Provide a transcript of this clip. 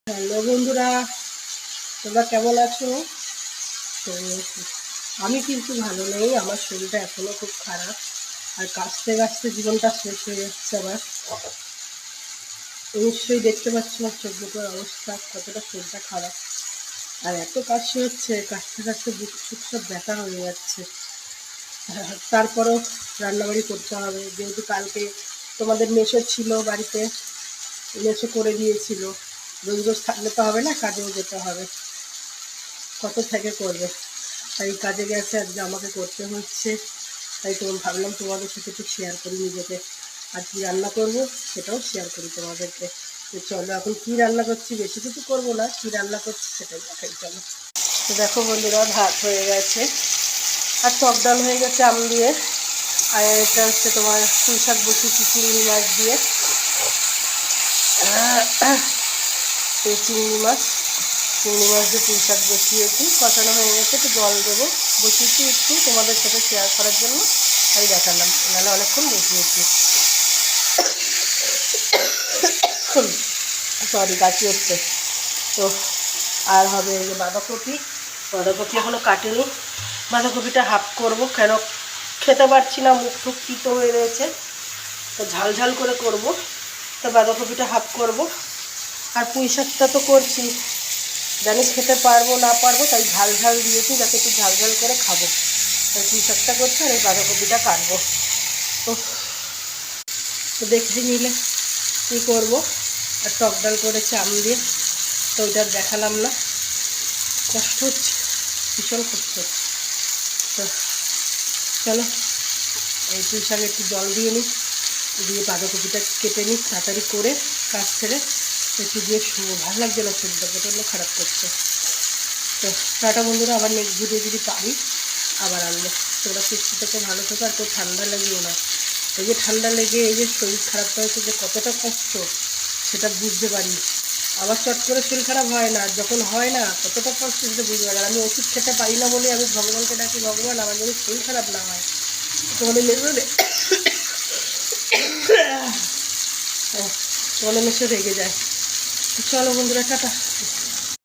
Hello বন্ধুরা, তোমরা কেমন আছো? তো আমি কিন্তু ভালো নেই, আমার শরীরটা এখনো খুব খারাপ। আর কাশতে কাশতে জীবনটা শেষ হয়ে যাচ্ছে আমার। নিশ্চয়ই দেখতে পাচ্ছ আমার চোখ মুখের অবস্থা, কতটা শরীরটা খারাপ। আর এত কাশি হচ্ছে, কাশতে কাশতে বুক টুক সব ব্যথা হয়ে যাচ্ছে। তারপরও রান্নাবাড়ি করতে হবে, যেহেতু কালকে তোমাদের মেসো ছিল বাড়িতে, মেসো করে দিয়েছিল। রোজ রোজ থাকলে তো হবে না, কাজেও যেতে হবে, কত থেকে করবে। তাই কাজে গেছে, আজকে আমাকে করতে হচ্ছে। তাই ভাবলাম তোমাদের সাথে একটু শেয়ার করি নিজেকে। আর কী রান্না করব সেটাও শেয়ার করি তোমাদেরকে। তো চলো, এখন কী রান্না করছি, বেশি কিছু করবো না, কী রান্না করছি সেটাই দেখাই। চলো, তো দেখো বন্ধুরা, ভাত হয়ে গেছে আর টক ডাল হয়ে গেছে আম দিয়ে। আর এটা হচ্ছে তোমার পুঁই শাক বসিয়েছি চিংড়ি মাছ দিয়ে। চিংড়ি মাছ দিয়ে পুঁই শাক বসিয়েছি, কষানো হয়ে গেছে, একটু জল দেবো। বসিয়েছি একটু তোমাদের সাথে শেয়ার করার জন্য, তাই দেখালাম, নাহলে অনেকক্ষণ বসিয়েছি। সরি, কাশি হচ্ছে তো। আর হবে এই যে বাঁধাকপি এখনও কাটেনি। বাঁধাকপিটা হাফ করব, কেন খেতে পারছি না, মুখ টুক তিতো হয়ে রয়েছে, তো ঝাল ঝাল করে করব। তো বাঁধাকপিটা হাফ করব। আর পুঁই শাকটা তো করছি, জানি খেতে পারবো না পারবো, তাই ঝাল ঝাল দিয়েছি, যাতে একটু ঝাল ঝাল করে খাবো। তাই পুঁই শাকটা করছি আর এই বাঁধাকপিটা কাটবো। তো তো দেখে নিলে কী করবো। আর টক ডাল করেছে আম দিয়ে, তো ওইটা দেখালাম না। কষ্ট হচ্ছে, ভীষণ কষ্ট হচ্ছে। তো চলো, এই পুঁই শাকে একটু জল দিয়ে নিই, দিয়ে বাঁধাকপিটা কেটে নিই তাড়াতাড়ি করে, কাজ ছেড়ে একটু দিয়ে শুবো। ভালো লাগছে না, শরীরটা প্রচণ্ড খারাপ করছে। তো টাটা বন্ধুরা, আবার নেক্সট ভিডিও যদি পারি আবার আনবো। তোমরা সুস্থ থেকে ভালো থেকো, আর কেউ ঠান্ডা লাগিও না। এই যে ঠান্ডা লেগে এই যে শরীর খারাপ হয়েছে, যে কতটা কষ্ট সেটা বুঝতে পারি। আবার চট করে শরীর খারাপ হয় না, যখন হয় না কতটা কষ্ট সেটা বুঝতে পারি। আর আমি ওষুধ খেতে পারি না বলে আমি ভগবানকে ডাকি, ভগবান আমার যদি শরীর খারাপ না হয় তোমাদের মেসে রেগে যায়। চলো বন্ধুরা, টাটা।